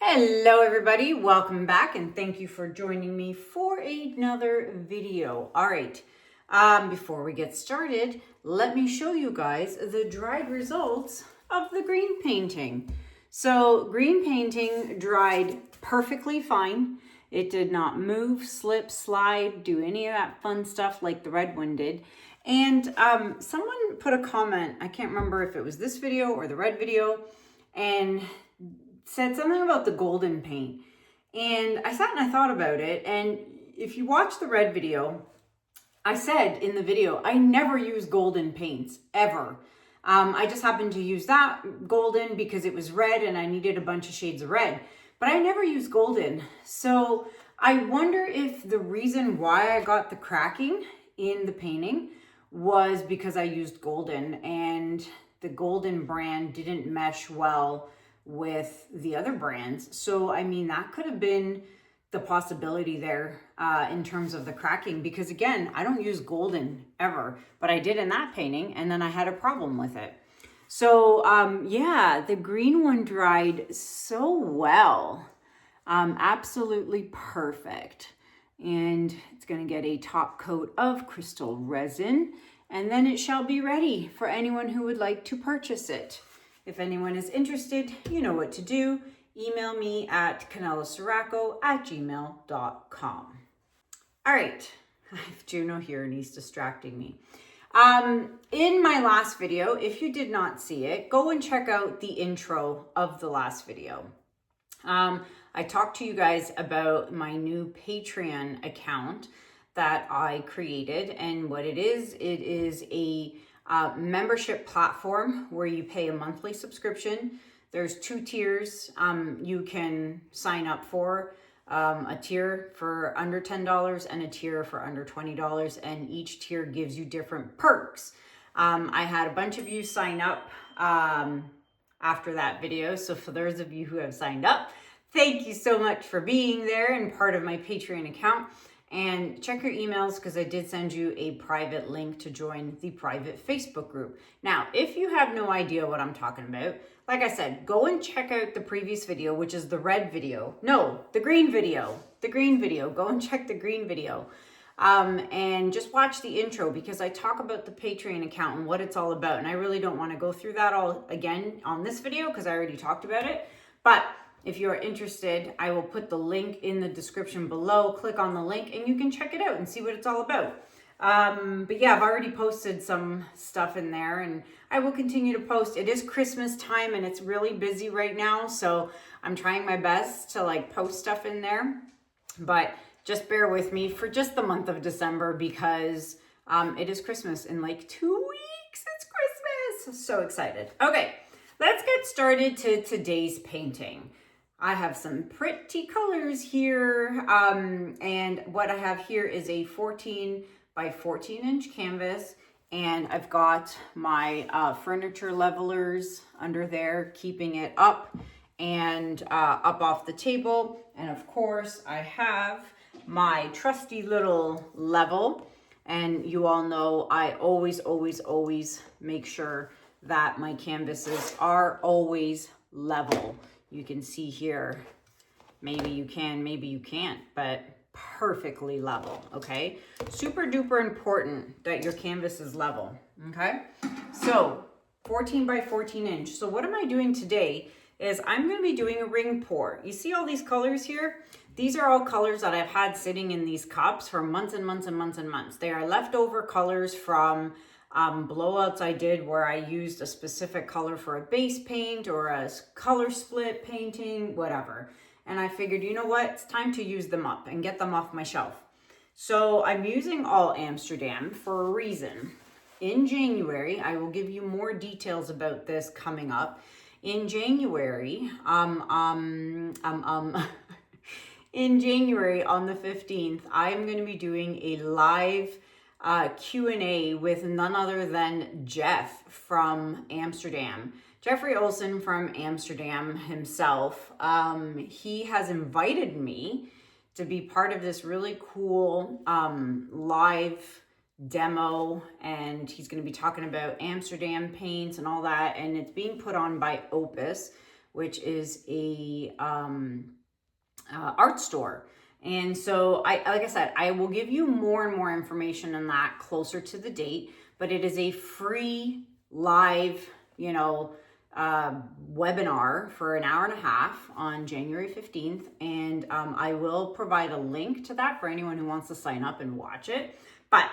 Hello everybody, welcome back and thank you for joining me for another video. All right, before we get started, let me show you guys the dried results of the green painting. So green painting dried perfectly fine. It did not move, slip, slide, do any of that fun stuff like the red one did. And someone put a comment, I can't remember if it was this video or the red video, and said something about the golden paint. And I sat and I thought about it. And if you watch the red video, I said in the video, I never use golden paints ever. I just happened to use that golden because it was red and I needed a bunch of shades of red, but I never use golden. So I wonder if the reason why I got the cracking in the painting was because I used golden and the golden brand didn't mesh well with the other brands. So, I mean, that could have been the possibility there in terms of the cracking, because again, I don't use golden ever, but I did in that painting and then I had a problem with it. So, yeah, the green one dried so well. Absolutely perfect. And it's going to get a top coat of Krystal Resin, and then it shall be ready for anyone who would like to purchase it. If anyone is interested, you know what to do. Email me at kanellaciraco@gmail.com. All right, I have Juno here and he's distracting me. In my last video, if you did not see it, go and check out the intro of the last video. I talked to you guys about my new Patreon account that I created, and what it is a membership platform where you pay a monthly subscription. There's two tiers you can sign up for, a tier for under $10 and a tier for under $20, and each tier gives you different perks. I had a bunch of you sign up after that video, so for those of you who have signed up, thank you so much for being there and part of my Patreon account. And check your emails because I did send you a private link to join the private Facebook group. Now, if you have no idea what I'm talking about, like I said, go and check out the previous video, which is the red video. No, the green video. The green video. Go and check the green video. And just watch the intro because I talk about the Patreon account and what it's all about. And I really don't want to go through that all again on this video because I already talked about it. But if you're interested, I will put the link in the description below. Click on the link and you can check it out and see what it's all about. But yeah, I've already posted some stuff in there and I will continue to post. It is Christmas time and it's really busy right now. So I'm trying my best to like post stuff in there, but just bear with me for just the month of December because it is Christmas in like 2 weeks. It's Christmas. So excited. Okay, let's get started to today's painting. I have some pretty colors here, and what I have here is a 14 by 14 inch canvas, and I've got my furniture levelers under there, keeping it up and up off the table. And of course, I have my trusty little level, and you all know I always make sure that my canvases are always level. You can see here, maybe you can, maybe you can't, but perfectly level, okay? Super duper important that your canvas is level, okay? So 14 by 14 inch. So what am I doing today is I'm gonna be doing a ring pour. You see all these colors here? These are all colors that I've had sitting in these cups for months and months and months and months. They are leftover colors from blowouts I did where I used a specific color for a base paint or a color split painting, whatever. And I figured, you know what, it's time to use them up and get them off my shelf. So I'm using all Amsterdam for a reason. In January, I will give you more details about this coming up. In January, in January on the 15th, I'm going to be doing a live Q&A with none other than Jeff from Amsterdam. Jeffrey Olsen from Amsterdam himself. He has invited me to be part of this really cool live demo, and he's going to be talking about Amsterdam paints and all that, and it's being put on by Opus, which is a art store. And so like I said, I will give you more and more information on that closer to the date, but it is a free live, you know, webinar for an hour and a half on January 15th. And I will provide a link to that for anyone who wants to sign up and watch it. But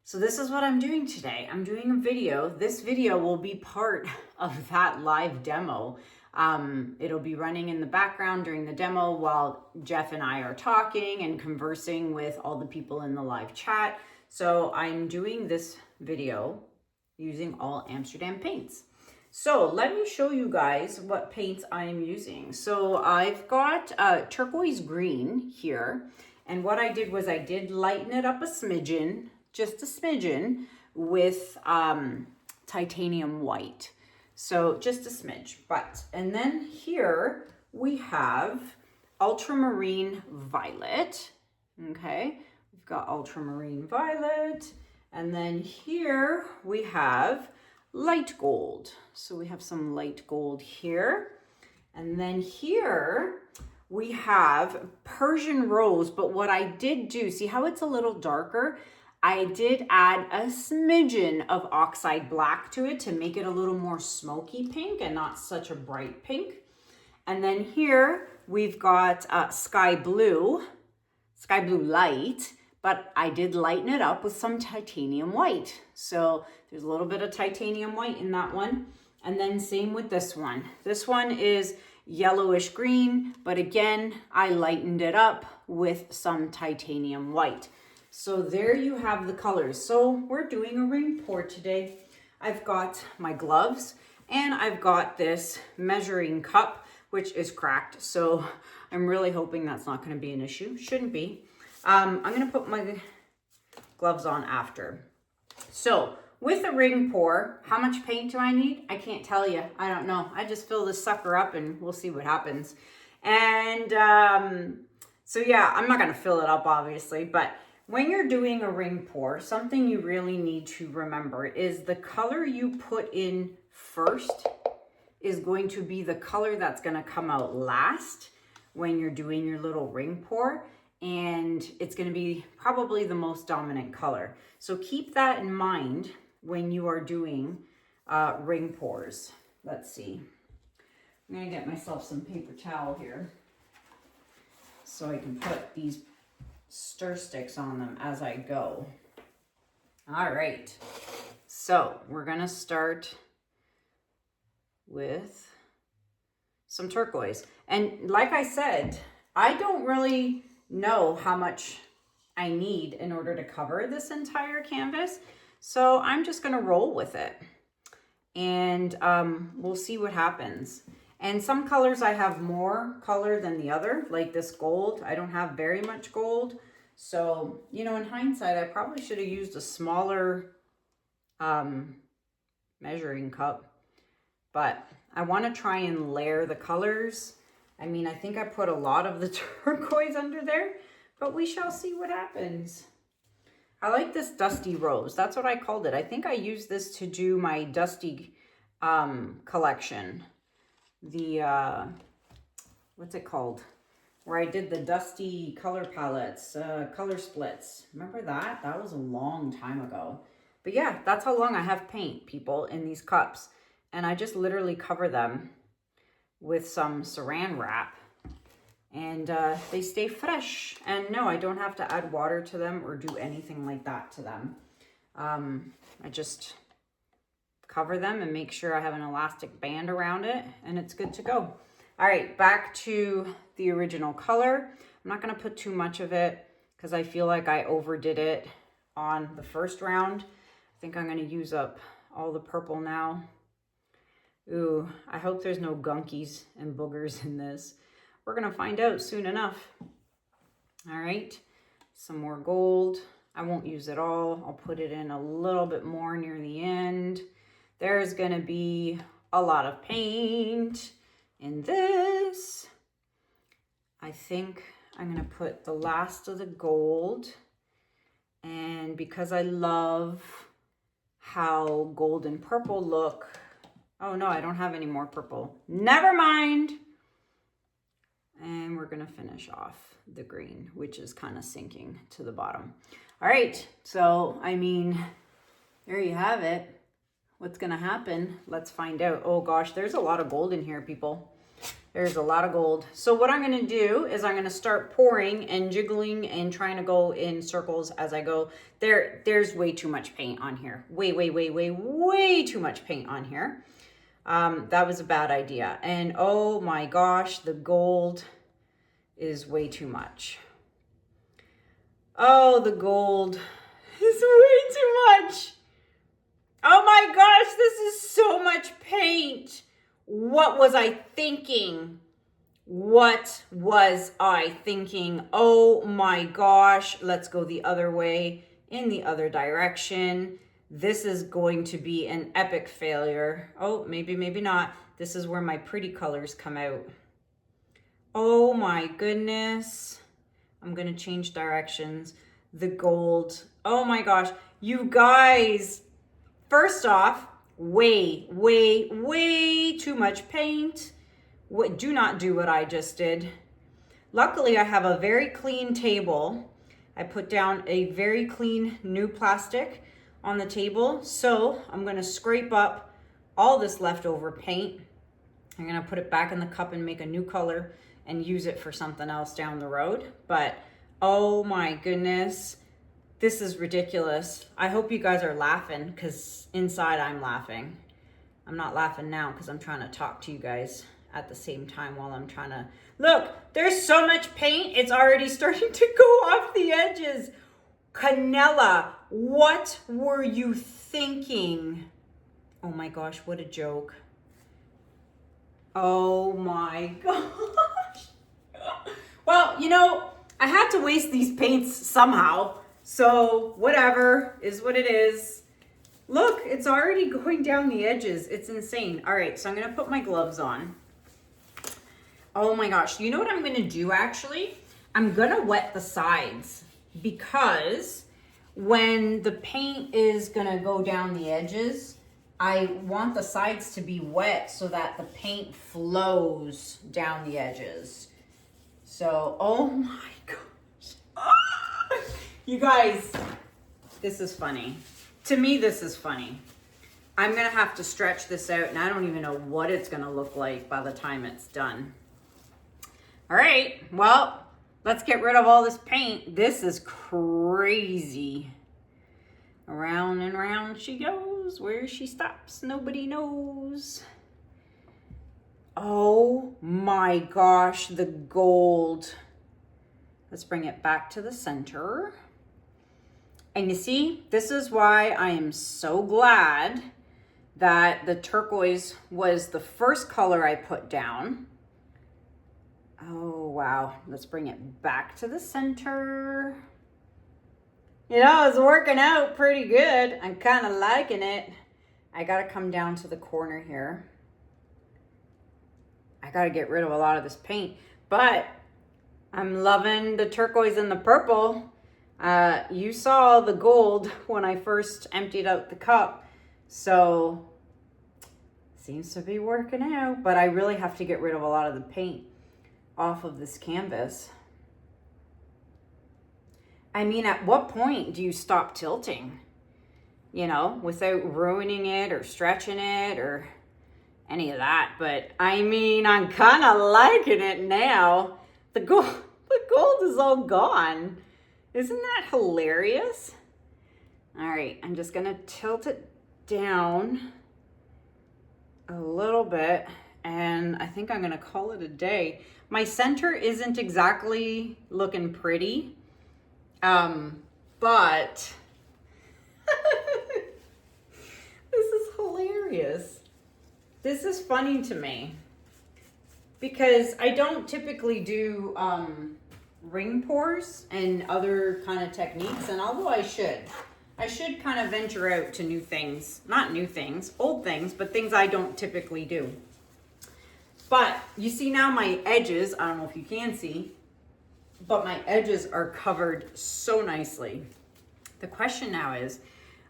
so this is what I'm doing today. I'm doing a video. This video will be part of that live demo. It'll be running in the background during the demo while Jeff and I are talking and conversing with all the people in the live chat. So I'm doing this video using all Amsterdam paints. So let me show you guys what paints I'm using. So I've got turquoise green here. And what I did was I did lighten it up a smidgen, just a smidgen, with titanium white. So just a smidge, and then here we have ultramarine violet, okay? We've got ultramarine violet, and then here we have light gold. So we have some light gold here, and then here we have Persian rose, but what I did do, see how it's a little darker? I did add a smidgen of oxide black to it to make it a little more smoky pink and not such a bright pink. And then here we've got sky blue light, but I did lighten it up with some titanium white. So there's a little bit of titanium white in that one. And then same with this one. This one is yellowish green, but again, I lightened it up with some titanium white. So there you have the colors. So we're doing a ring pour today. I've got my gloves and I've got this measuring cup, which is cracked. So I'm really hoping that's not going to be an issue. Shouldn't be. I'm going to put my gloves on after. So with a ring pour, how much paint do I need? I can't tell you. I don't know. I just fill this sucker up and we'll see what happens. And so yeah, I'm not going to fill it up obviously, but when you're doing a ring pour, something you really need to remember is the color you put in first is going to be the color that's going to come out last when you're doing your little ring pour. And it's going to be probably the most dominant color. So keep that in mind when you are doing ring pours. Let's see. I'm going to get myself some paper towel here so I can put these stir sticks on them as I go. All right, so we're gonna start with some turquoise. And like I said, I don't really know how much I need in order to cover this entire canvas. So I'm just gonna roll with it and we'll see what happens. And some colors I have more color than the other, like this gold. I don't have very much gold. So, you know, in hindsight, I probably should have used a smaller measuring cup. But I want to try and layer the colors. I mean, I think I put a lot of the turquoise under there, but we shall see what happens. I like this dusty rose. That's what I called it. I think I used this to do my dusty collection. The, what's it called? Where I did the dusty color palettes, color splits. Remember that? That was a long time ago. But yeah, that's how long I have paint, people, in these cups. And I just literally cover them with some saran wrap. And they stay fresh. And no, I don't have to add water to them or do anything like that to them. I just cover them and make sure I have an elastic band around it. And it's good to go. All right, back to the original color. I'm not gonna put too much of it because I feel like I overdid it on the first round. I think I'm gonna use up all the purple now. Ooh, I hope there's no gunkies and boogers in this. We're gonna find out soon enough. All right, some more gold. I won't use it all. I'll put it in a little bit more near the end. There's gonna be a lot of paint in this. I think I'm gonna put the last of the gold. And because I love how gold and purple look, Oh no, I don't have any more purple. Never mind. And we're gonna finish off the green, which is kind of sinking to the bottom. All right, so I mean, there you have it. What's gonna happen? Let's find out. Oh gosh, there's a lot of gold in here, people. There's a lot of gold. So what I'm gonna do is I'm gonna start pouring and jiggling and trying to go in circles as I go. There's way too much paint on here. Way too much paint on here. That was a bad idea. And oh my gosh, the gold is way too much. Oh, the gold is way too much. Oh my gosh, this is so much paint. What was I thinking? What was I thinking? Oh my gosh, let's go the other way, in the other direction. This is going to be an epic failure. Oh, maybe not. This is where my pretty colors come out. Oh my goodness. I'm gonna change directions. The gold. Oh my gosh. You guys, first off, way too much paint. Do not do what I just did. Luckily, I have a very clean table. I put down a very clean new plastic on the table. So I'm gonna scrape up all this leftover paint. I'm gonna put it back in the cup and make a new color and use it for something else down the road. But oh my goodness, this is ridiculous. I hope you guys are laughing, because inside I'm laughing. I'm not laughing now because I'm trying to talk to you guys at the same time while I'm trying to, look, there's so much paint, it's already starting to go off the edges. Kanella, what were you thinking? Oh my gosh, what a joke. Oh my gosh. Well, you know, I had to waste these paints somehow. So whatever is what it is. Look, it's already going down the edges. It's insane. All right, so I'm gonna put my gloves on. Oh my gosh, you know what I'm gonna do actually? I'm gonna wet the sides, because when the paint is gonna go down the edges, I want the sides to be wet so that the paint flows down the edges. So, oh my gosh. Ah! You guys, this is funny. To me, this is funny. I'm gonna have to stretch this out, and I don't even know what it's gonna look like by the time it's done. All right, well, let's get rid of all this paint. This is crazy. Around and round she goes. Where she stops, nobody knows. Oh my gosh, the gold. Let's bring it back to the center. And you see, this is why I am so glad that the turquoise was the first color I put down. Oh, wow. Let's bring it back to the center. You know, it's working out pretty good. I'm kind of liking it. I got to come down to the corner here. I got to get rid of a lot of this paint, but I'm loving the turquoise and the purple. You saw the gold when I first emptied out the cup, so seems to be working out, but I really have to get rid of a lot of the paint off of this canvas. I mean, at what point do you stop tilting, you know, without ruining it or stretching it or any of that? But I mean, I'm kind of liking it now. The gold is all gone. Isn't that hilarious? All right, I'm just gonna tilt it down a little bit, and I think I'm gonna call it a day. My center isn't exactly looking pretty, but this is hilarious. This is funny to me because I don't typically do ring pours and other kind of techniques, and although I should kind of venture out to new things, not new things, old things, but things I don't typically do. But you see now my edges, I don't know if you can see, but my edges are covered so nicely. The question now is,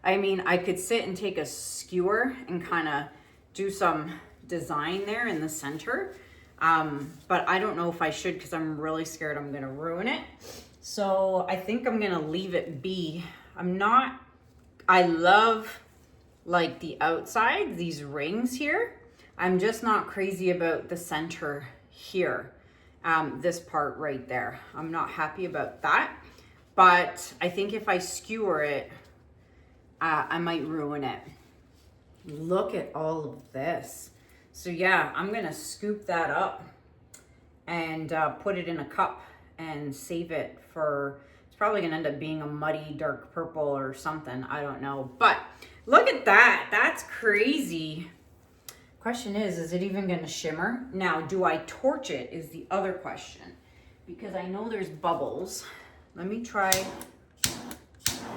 I mean, I could sit and take a skewer and kind of do some design there in the center. But I don't know if I should because I'm really scared I'm gonna ruin it. So I think I'm gonna leave it be. I love like the outside, these rings here. I'm just not crazy about the center here. This part right there. I'm not happy about that. But I think if I skewer it, I might ruin it. Look at all of this. So yeah, I'm gonna scoop that up and put it in a cup and save it for, it's probably gonna end up being a muddy dark purple or something, I don't know. But look at that, that's crazy. Question is it even gonna shimmer? Now, do I torch it is the other question, because I know there's bubbles. Let me try,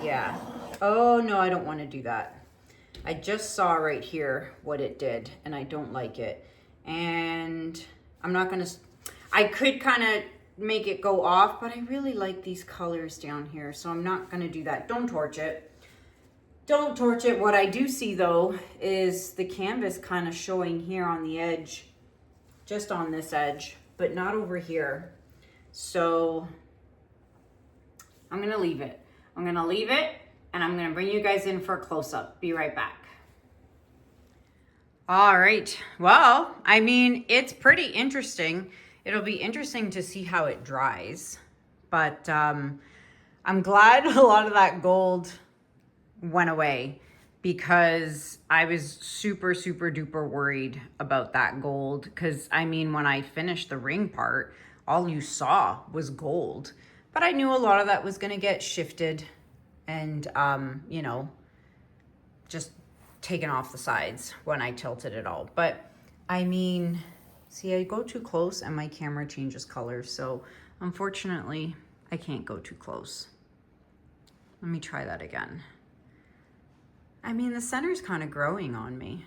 yeah. Oh no, I don't wanna do that. I just saw right here what it did and I don't like it. And I'm not gonna, I could kind of make it go off, but I really like these colors down here. So I'm not gonna do that. Don't torch it. Don't torch it. What I do see though is the canvas kind of showing here on the edge, just on this edge, but not over here. So I'm gonna leave it. I'm gonna leave it. And I'm gonna bring you guys in for a close-up. Be right back. All right, well, I mean, it's pretty interesting. It'll be interesting to see how it dries. But I'm glad a lot of that gold went away, because I was super, super duper worried about that gold. Because I mean, when I finished the ring part, all you saw was gold. But I knew a lot of that was gonna get shifted and you know, just taken off the sides when I tilted it all. But I mean, see, I go too close and my camera changes colors, so unfortunately I can't go too close. Let me try that again. I mean, the center's kind of growing on me,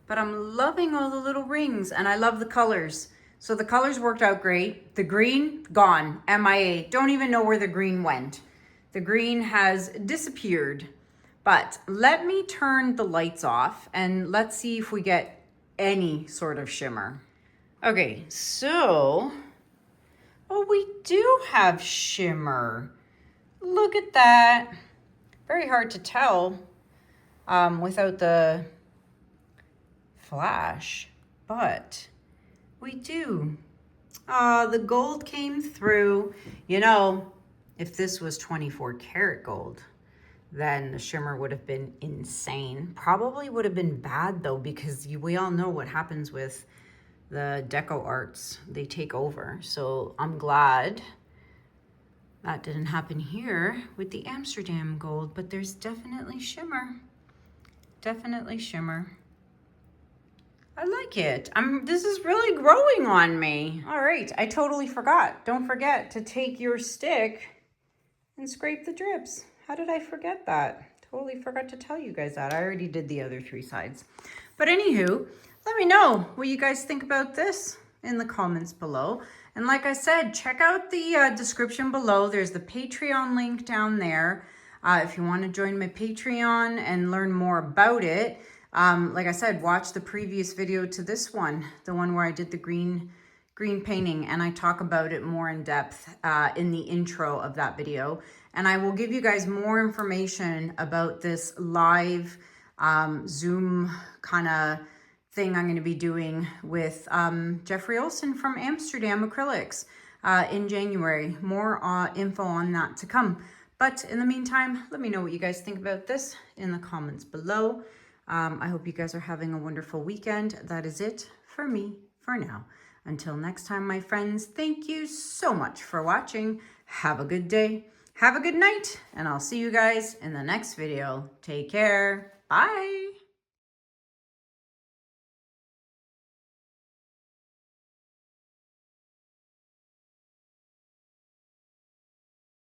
but I'm loving all the little rings and I love the colors. So the colors worked out great. The green, gone, MIA. Don't even know where the green went. The green has disappeared. But let me turn the lights off and let's see if we get any sort of shimmer. Okay, so, oh, we do have shimmer. Look at that. Very hard to tell without the flash, but we do. The gold came through. You know, if this was 24 karat gold, then the shimmer would have been insane. Probably would have been bad though, because we all know what happens with the deco arts. They take over. So I'm glad that didn't happen here with the Amsterdam gold, but there's definitely shimmer. Definitely shimmer. I like it. This is really growing on me. All right, I totally forgot. Don't forget to take your stick and scrape the drips. How did I forget that? Totally forgot to tell you guys that. I already did the other 3 sides. But anywho, let me know what you guys think about this in the comments below. And like I said, check out the description below. There's the Patreon link down there. If you want to join my Patreon and learn more about it. Like I said, watch the previous video to this one, the one where I did the green painting, and I talk about it more in depth in the intro of that video. And I will give you guys more information about this live Zoom kind of thing I'm going to be doing with Jeffrey Olsen from Amsterdam Acrylics in January. More info on that to come. But in the meantime, let me know what you guys think about this in the comments below. I hope you guys are having a wonderful weekend. That is it for me for now. Until next time, my friends, thank you so much for watching. Have a good day. Have a good night. And I'll see you guys in the next video. Take care. Bye.